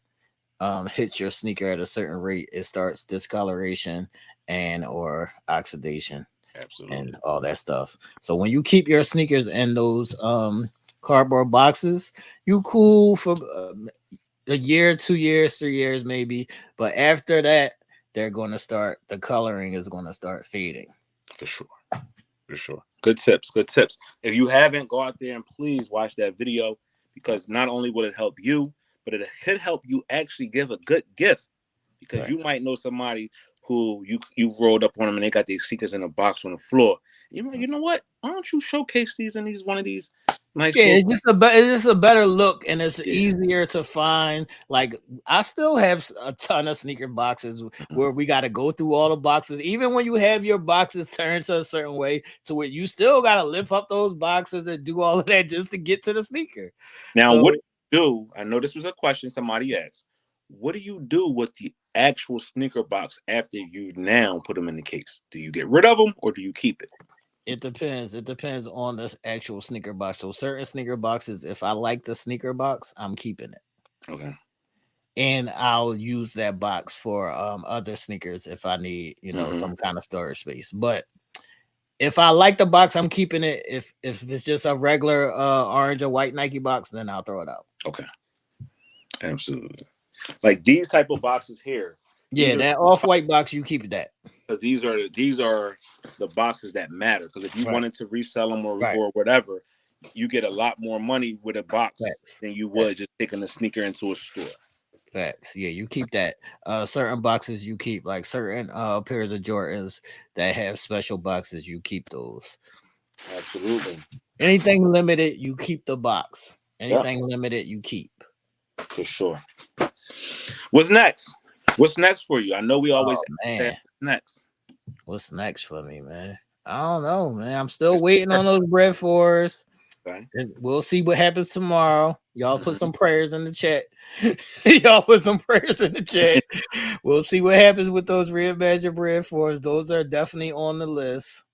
hits your sneaker at a certain rate, it starts discoloration and or oxidation. Absolutely. And all that stuff. So when you keep your sneakers in those cardboard boxes, you cool for a year, 2 years, 3 years maybe. But after that, they're going to start, the coloring is going to start fading. For sure. For sure. Good tips. Good tips. If you haven't, go out there and please watch that video, because not only will it help you, but it could help you actually give a good gift, because you might know somebody who you've rolled up on them and they got their sneakers in a box on the floor. You know what? Why don't you showcase these in one of these nice? Yeah, it's just a better look, and it's easier to find. Like I still have a ton of sneaker boxes where we got to go through all the boxes. Even when you have your boxes turned to a certain way, to where you still got to lift up those boxes and do all of that just to get to the sneaker. Now, what do you do? I know this was a question somebody asked. What do you do with the actual sneaker box after you now put them in the case? Do you get rid of them or do you keep it? It depends. It depends on the actual sneaker box. So certain sneaker boxes, if I like the sneaker box, I'm keeping it. Okay. And I'll use that box for other sneakers if I need, some kind of storage space. But if I like the box, I'm keeping it. If it's just a regular orange or white Nike box, then I'll throw it out. Okay. Absolutely. Like these type of boxes here. Yeah, that off-white box, you keep that. Because these are the boxes that matter. Because if you wanted to resell them or whatever, you get a lot more money with a box than you would just taking a sneaker into a store. Facts. Yeah, you keep that. Certain boxes you keep, like certain pairs of Jordans that have special boxes, you keep those. Absolutely. Anything limited, you keep the box. Anything limited, you keep. For sure. What's next? What's next for you? I know we always next. What's next for me, man? I don't know, man. I'm still waiting on those bread fours. Okay. We'll see what happens tomorrow. Y'all put some prayers in the chat. Y'all put some prayers in the chat. We'll see what happens with those reimagined bread fours. Those are definitely on the list.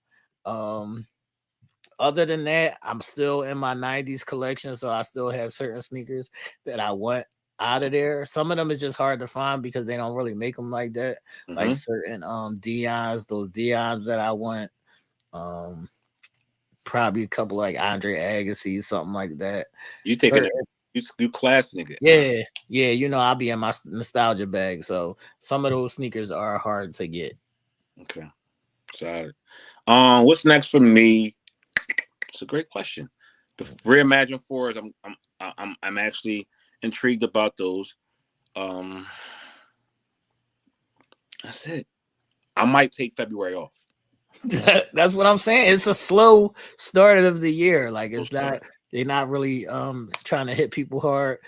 Other than that, I'm still in my 90s collection, so I still have certain sneakers that I want out of there. Some of them is just hard to find because they don't really make them like that. Like certain Dion's, those Dion's that I want. Probably a couple like Andre Agassi, something like that. You taking you class nigga. Yeah. I'll be in my nostalgia bag. So some of those sneakers are hard to get. Okay. Sorry. What's next for me? It's a great question. The reimagined fours, I'm actually intrigued about those. That's it. I might take February off. That's what I'm saying. It's a slow start of the year. Like it's not, they're not really trying to hit people hard.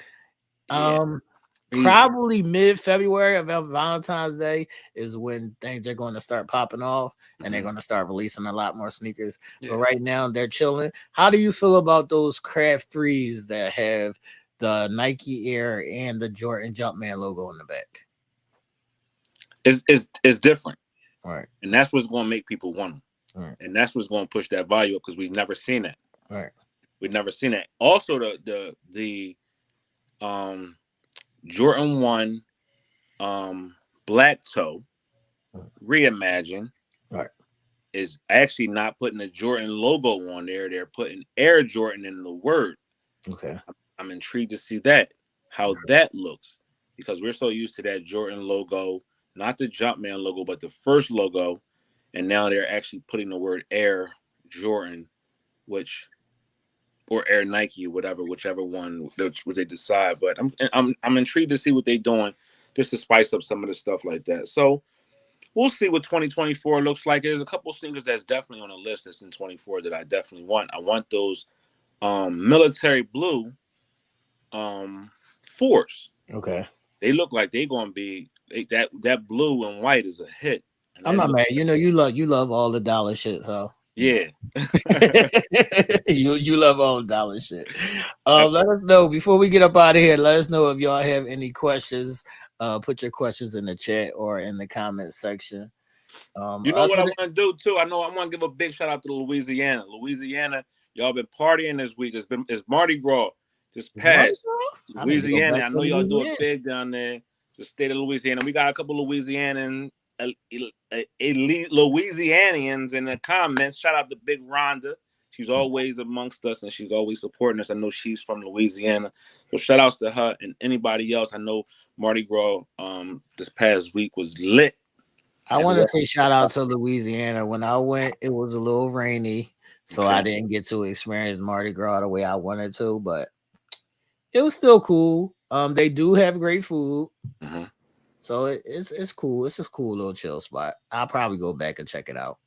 Probably mid-February of Valentine's Day is when things are going to start popping off and they're going to start releasing a lot more sneakers. But right now they're chilling. How do you feel about those Craft 3s that have the Nike Air and the Jordan Jumpman logo on the back? It's different. Right. And that's what's going to make people want them. Right. And that's what's going to push that value up because we've never seen that. Right. We've never seen that. Also, the Jordan 1 black toe reimagine is actually not putting the Jordan logo on there. They're putting Air Jordan in the word. Okay. I'm intrigued to see how that looks, because we're so used to that Jordan logo, not the Jumpman logo, but the first logo. and now they're actually putting the word Air Jordan, or Air Nike, whichever one what they decide. But I'm intrigued to see what they're doing, just to spice up some of the stuff like that. So we'll see what 2024 looks like. There's a couple sneakers that's definitely on the list that's in 24 that I definitely want. I want those military blue Force. Okay. They look like they're gonna be that blue and white is a hit. I'm not mad. You love all the dollar shit, so yeah. you love all the dollar shit. Let us know before we get up out of here. Let us know if y'all have any questions. Put your questions in the chat or in the comment section. You know what I want to do too? I want to give a big shout out to Louisiana. Louisiana, y'all been partying this week. It's Mardi Gras this past. Louisiana, I know y'all do it big down there. The state of Louisiana. We got a couple Louisianian elite Louisianians in the comments. Shout out to Big Rhonda. She's always amongst us and she's always supporting us. I know she's from Louisiana. So shout outs to her and anybody else. I know Mardi Gras this past week was lit. I want to say shout out to Louisiana. When I went, it was a little rainy, so I didn't get to experience Mardi Gras the way I wanted to, but it was still cool. They do have great food, so it's cool. It's a cool little chill spot. I'll probably go back and check it out.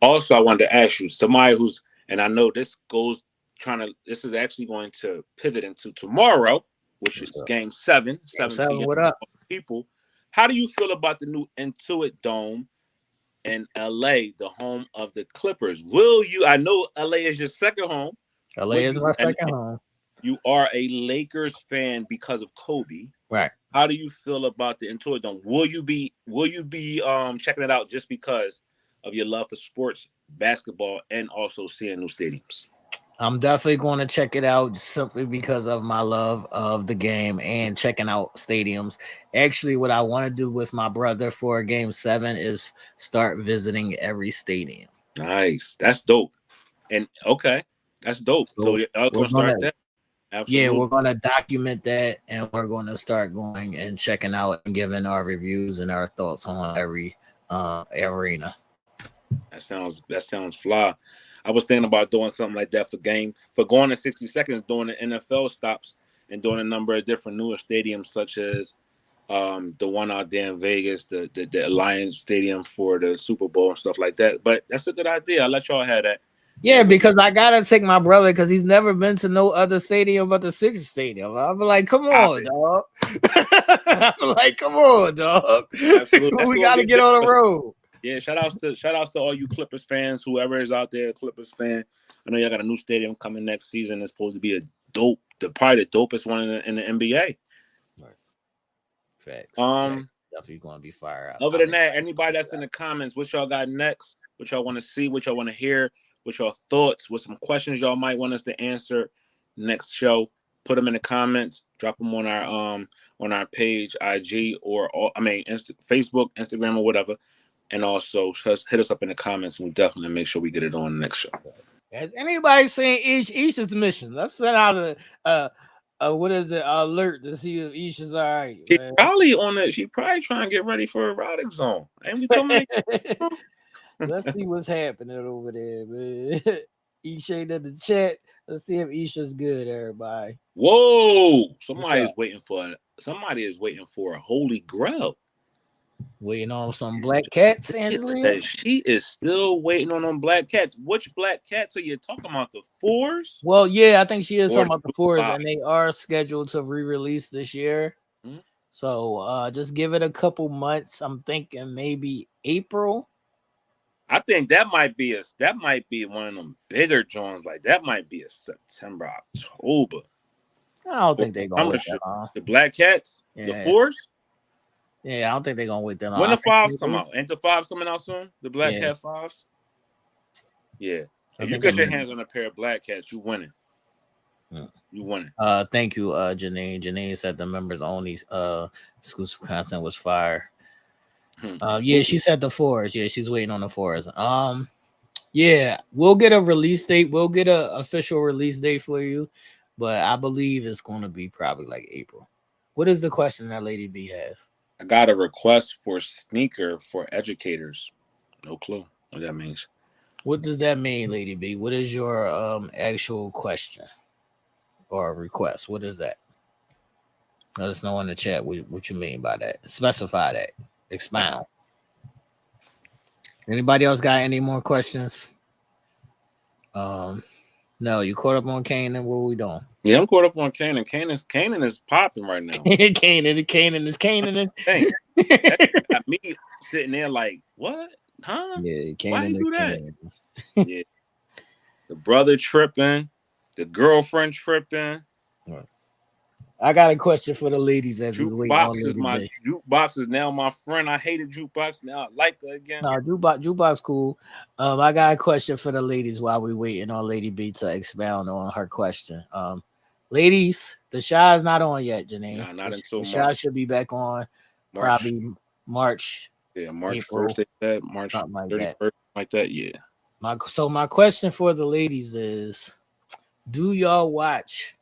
Also, I wanted to ask you, somebody who's, and I know this is actually going to pivot into tomorrow, which is Game 7. 7 p.m. What up, people? How do you feel about the new Intuit Dome in LA, the home of the Clippers? I know LA is your second home. LA is my second home. You are a Lakers fan because of Kobe. Right. How do you feel about the Intuit Dome? Will you be checking it out just because of your love for sports, basketball, and also seeing new stadiums? I'm definitely going to check it out simply because of my love of the game and checking out stadiums. Actually, what I want to do with my brother for Game 7 is start visiting every stadium. Nice. That's dope. And okay, that's dope. So you're going to start that? Absolutely. Yeah, we're going to document that and we're going to start going and checking out and giving our reviews and our thoughts on every arena. That sounds fly. I was thinking about doing something like that for going in 60 seconds, doing the NFL stops and doing a number of different newer stadiums, such as the one out there in Vegas, the Alliance Stadium for the Super Bowl and stuff like that. But that's a good idea. I'll let y'all have that. Yeah, because I gotta take my brother because he's never been to no other stadium but the Sixers Stadium. I'm like, come on, dog. I'm like, come on, dog. We gotta get on the road. Yeah, shout outs to all you Clippers fans, whoever is out there, Clippers fan. I know y'all got a new stadium coming next season. It's supposed to be probably the dopest one in the NBA. Right. Facts. Definitely going to be fire out. Other than that, anybody that's in the comments, what y'all got next? What y'all want to see? What y'all want to hear? What y'all thoughts? What some questions y'all might want us to answer next show? Put them in the comments. Drop them on our page, IG Facebook, Instagram, or whatever. And also hit us up in the comments and we definitely make sure we get it on the next show. Has anybody seen Isha's mission? Let's send out what is it? Alert to see if Isha's all right. She probably trying to get ready for a erotic zone. Ain't we coming? Let's see what's happening over there, man. Isha in the chat. Let's see if Isha's good, everybody. Whoa! Somebody is waiting for a holy grail. Waiting on some black cats, Angelina? She is still waiting on them black cats. Which black cats are you talking about? The 4s? Well, yeah, I think she is talking about the 4s, and they are scheduled to re-release this year. Mm-hmm. So just give it a couple months. I'm thinking maybe April. I think that might be one of them bigger joints. Like that might be a September, October. I don't think they're gonna wait that long. The black cats, the 4s. Yeah, I don't think they're gonna wait that long. When the 5s come out, ain't the 5s coming out soon? The Black Cat 5s. Yeah, if you get your hands on a pair of Black Cats, you winning. You winning. Thank you, Janine. Janine said the members only exclusive content was fire. Yeah, she said the 4s. Yeah, she's waiting on the 4s. Yeah, we'll get a release date. We'll get a official release date for you, but I believe it's going to be probably like April. What is the question that Lady B has? I got a request for sneaker for educators. No clue what that means. What does that mean, Lady B? What is your actual question or request? What is that? Let us know in the chat what you mean by that. Specify that. Expound. Anybody else got any more questions? No, you caught up on Kanan. What are we doing? Yeah, I'm caught up on Kanan. Kanan is popping right now. Kanan is Kanan. That got me sitting there like, what? Huh? Yeah, Kanan. Why you do that? Yeah. The brother tripping, the girlfriend tripping. I got a question for the ladies as we wait on Jukebox is now my friend. I hated Jukebox. Now I like her again. No, Jukebox cool. I got a question for the ladies while we waiting on Lady B to expound on her question. Ladies, the Shy is not on yet, Janine. Nah, not until the Shy should be back on probably March. Yeah, March 1st. They said March 31st, like that. Yeah. My question for the ladies is, do y'all watch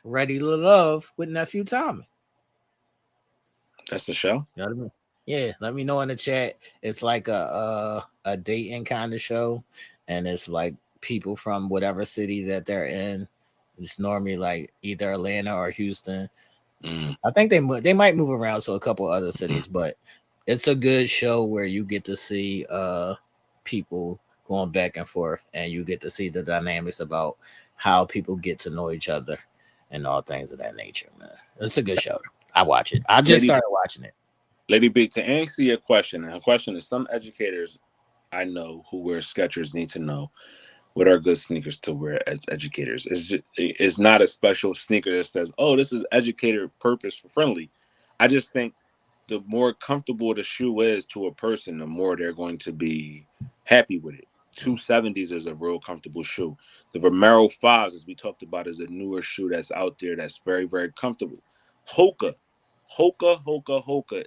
Ready to Love with Nephew Tommy? That's the show. You know what I mean? Yeah, let me know in the chat. It's like a dating kind of show, and it's like people from whatever city that they're in. It's normally like either Atlanta or Houston. I think they might move around to a couple other cities, but it's a good show where you get to see people going back and forth, and you get to see the dynamics about how people get to know each other and all things of that nature, man. It's a good show. I watch it. I just started watching it. Lady B, to answer your question, and her question is, some educators I know who wear Skechers need to know what are good sneakers to wear as educators. It's not a special sneaker that says, oh, this is educator purpose for friendly. I just think the more comfortable the shoe is to a person, the more they're going to be happy with it. 270s is a real comfortable shoe. The Vomero 5s, as we talked about, is a newer shoe that's out there that's very, very comfortable. Hoka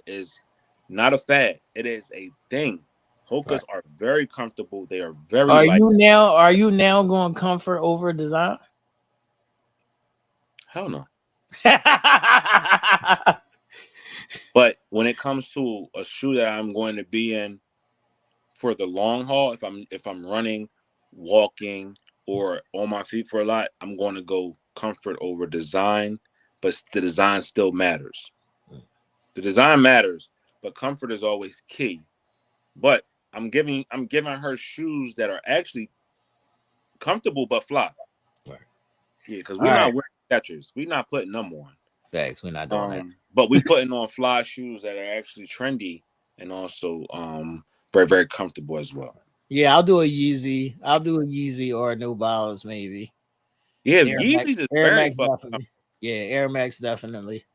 is not a fad. It is a thing. Hokas are very comfortable. They are very light. Are you now going comfort over design? Hell no. But when it comes to a shoe that I'm going to be in for the long haul, if I'm running, walking, or on my feet for a lot, I'm going to go comfort over design, but the design still matters. The design matters, but comfort is always key. But I'm giving her shoes that are actually comfortable but fly. Right. Yeah, because we're not wearing Skechers. We're not putting them on. Facts, we're not doing that. But we're putting on fly shoes that are actually trendy and also very, very comfortable as well. Yeah, I'll do a Yeezy. Or a New Balance maybe. Yeah, Yeezys is very definitely. Yeah, Air Max definitely.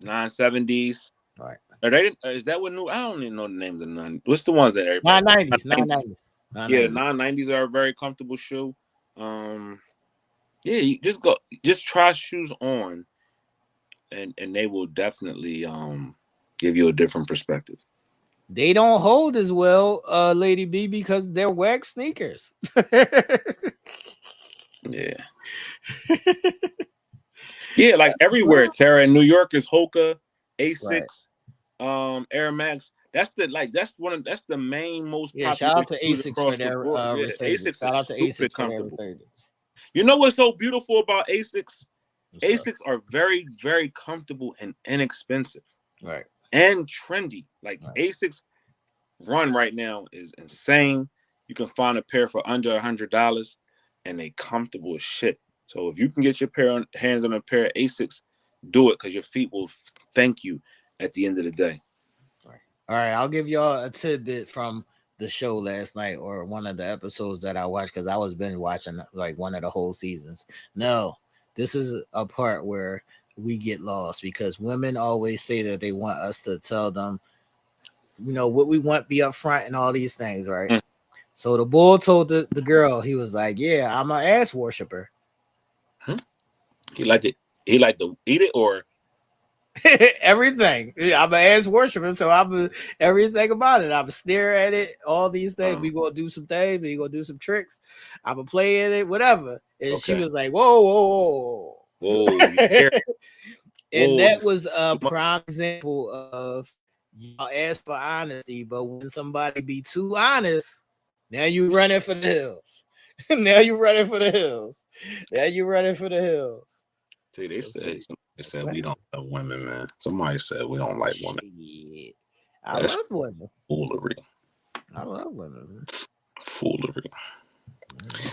970s. Right. Is that what new? I don't even know the names of none. What's the ones that everybody? 990s. Yeah, the 990s are a very comfortable shoe. Yeah, you just try shoes on, and they will definitely give you a different perspective. They don't hold as well, Lady B, because they're wax sneakers. Yeah. Yeah, like everywhere. Tara in New York is Hoka, Asics, Air Max. That's the main most popular. Shout out to Asics for their Asics. Shout out to Asics for their resurgence. You know what's so beautiful about Asics? Asics are very, very comfortable and inexpensive. Right. And trendy. Like Asics run right now is insane. You can find a pair for under $100 and they comfortable as shit. So if you can get your hands on a pair of Asics, do it because your feet will thank you at the end of the day. All right, I'll give y'all a tidbit from the show last night or one of the episodes that I watched because I was binge watching like one of the whole seasons. No, this is a part where we get lost because women always say that they want us to tell them, you know, what we want, be upfront and all these things, right? Mm. So the bull told the girl, he was like, yeah, I'm an ass worshiper. He liked to eat it or everything. I'm an ass worshiper, so I'm everything about it. I'm stare at it, all these things. We gonna do some things, we gonna do some tricks. I'm gonna play in it, whatever. And she was like, whoa. And that was a prime example of y'all ask for honesty, but when somebody be too honest, now you running for the hills. Now you running for the hills. Now you running for the hills. See, they said we don't like women, man. Somebody said we don't like women. I love women. Foolery. I love women. Foolery.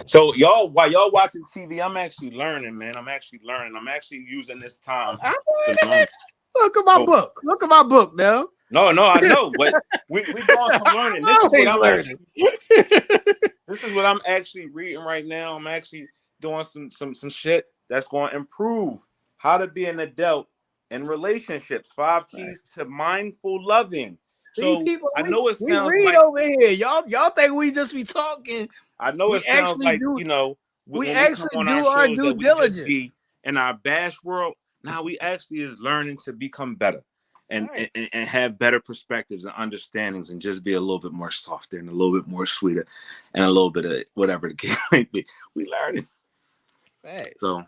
So while y'all watching TV, I'm actually learning, man. I'm actually using this time to learn. Look at my book. Look at my book now. No, I know, but we doing some learning. This is what I'm actually reading right now. I'm actually doing some shit that's going to improve how to be an adult in relationships. 5 keys to mindful loving. So people, I know it sounds read like over here. Y'all think we just be talking. I know it sounds like we actually come on do our shows due diligence. Just be in our bash world. Now we actually is learning to become better and have better perspectives and understandings and just be a little bit more softer and a little bit more sweeter and a little bit of whatever the case might be. We learning. Facts. So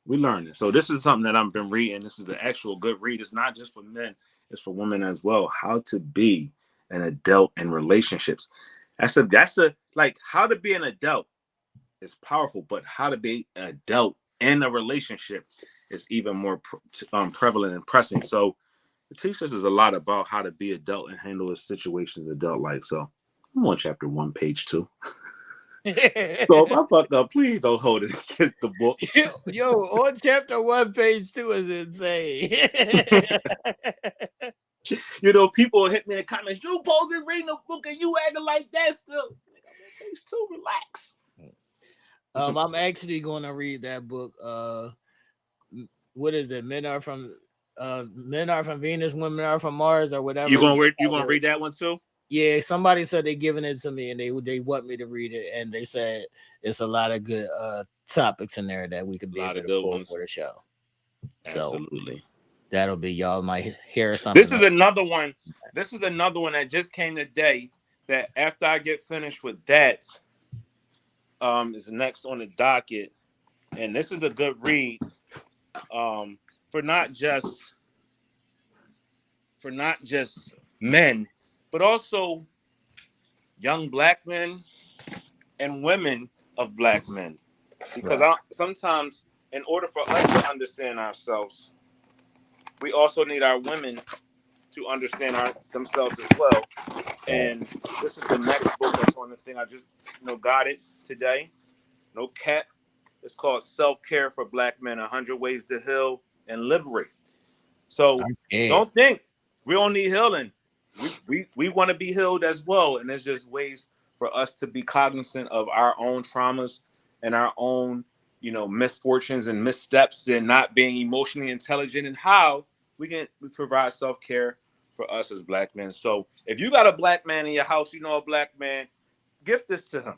we learning. So this is something that I've been reading. This is the actual good read. It's not just for men, it's for women as well. How to be an adult in relationships. That's a like how to be an adult is powerful, but how to be an adult in a relationship is even more prevalent and pressing. So it teaches us a lot about how to be adult and handle the situations adult life. So I'm on chapter 1, page 2. So if I fuck up, please don't hold it against the book. Yo, on chapter 1, page 2 is insane. People hit me in the comments. You supposed to be reading a book and you acting like that still. I'm on page 2. Relax. I'm actually going to read that book. What is it? Men are from Venus, women are from Mars, or whatever. You gonna read that one too? Yeah, somebody said they're giving it to me and they want me to read it, and they said it's a lot of good topics in there that we could be able to pull for the show. Absolutely. So that'll be, y'all might hear something. This is another one. This is another one that just came today. That after I get finished with that, is next on the docket, and this is a good read, for not just men, but also young Black men and women of Black men, because sometimes in order for us to understand ourselves, we also need our women to understand themselves as well. And this is the next book that's on the thing. I just got it today. No cap. It's called Self-Care for Black Men: 100 Ways to Heal and Liberate. So don't think we don't need healing. We want to be healed as well. And there's just ways for us to be cognizant of our own traumas and our own, misfortunes and missteps and not being emotionally intelligent, and how we provide self-care for us as Black men. So if you got a Black man in your house, a Black man, gift this to him.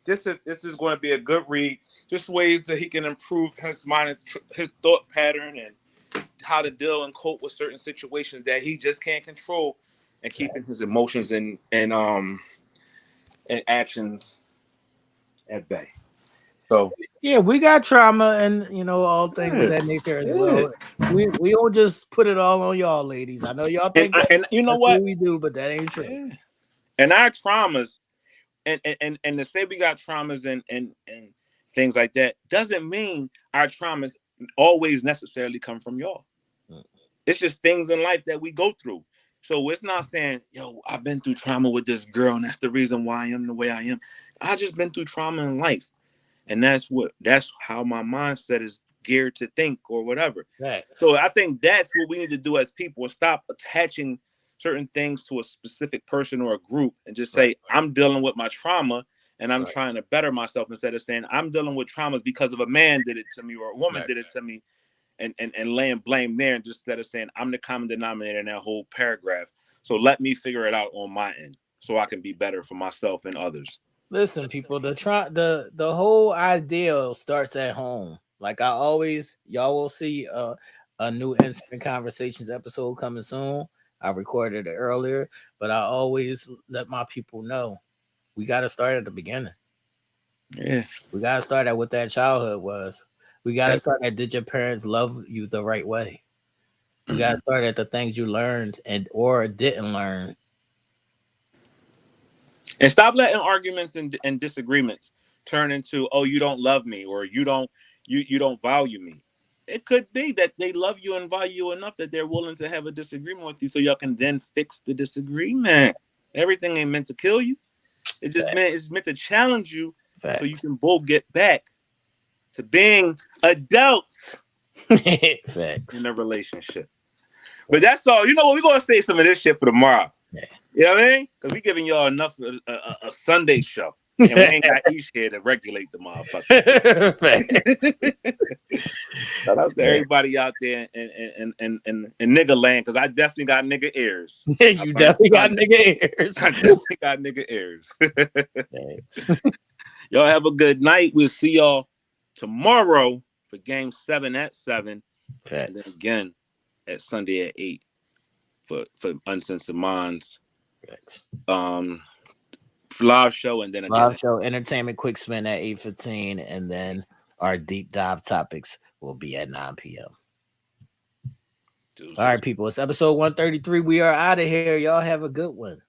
This is going to be a good read. Just ways that he can improve his mind, his thought pattern, and how to deal and cope with certain situations that he just can't control, and keeping his emotions and actions at bay. So yeah, we got trauma and all things of that nature as well. We don't just put it all on y'all, ladies. I know y'all think and you know what we do, but that ain't true. Yeah. And our traumas, and to say we got traumas and things like that doesn't mean our traumas always necessarily come from y'all. It's just things in life that we go through. So it's not saying, I've been through trauma with this girl and that's the reason why I am the way I am. I just been through trauma in life. And that's how my mindset is geared to think or whatever. So I think that's what we need to do as people, and stop attaching certain things to a specific person or a group, and just say, I'm dealing with my trauma and I'm trying to better myself, instead of saying I'm dealing with traumas because of a man did it to me or a woman did it to me, and laying blame there, and just instead of saying I'm the common denominator in that whole paragraph. So let me figure it out on my end so I can be better for myself and others. Listen, people, the whole idea starts at home. Like y'all will see a new Instant Conversations episode coming soon. I recorded it earlier, but I always let my people know we got to start at the beginning. Yeah, we got to start at what that childhood was. We got to start at, did your parents love you the right way? You gotta start at the things you learned or didn't learn. And stop letting arguments and disagreements turn into, oh, you don't love me, or you don't value me. It could be that they love you and value you enough that they're willing to have a disagreement with you so y'all can then fix the disagreement. Everything ain't meant to kill you. It's meant to challenge you so you can both get back to being adults in a relationship. But that's all. You know what? We're going to save some of this shit for tomorrow. Yeah. You know what I mean? Because we giving y'all enough a Sunday show. And we ain't got Ish here to regulate the motherfucker. Shout out to everybody out there in nigga land, because I definitely got nigga ears. You definitely got nigga ears. I definitely got nigga ears. Y'all have a good night. We'll see y'all tomorrow for Game 7 at 7. And then again at Sunday at 8 for Uncensored Minds. Live show, and then again live show entertainment quick spin at 8:15, and then our deep dive topics will be at 9 p.m. All right, people, it's episode 133. We are out of here. Y'all have a good one.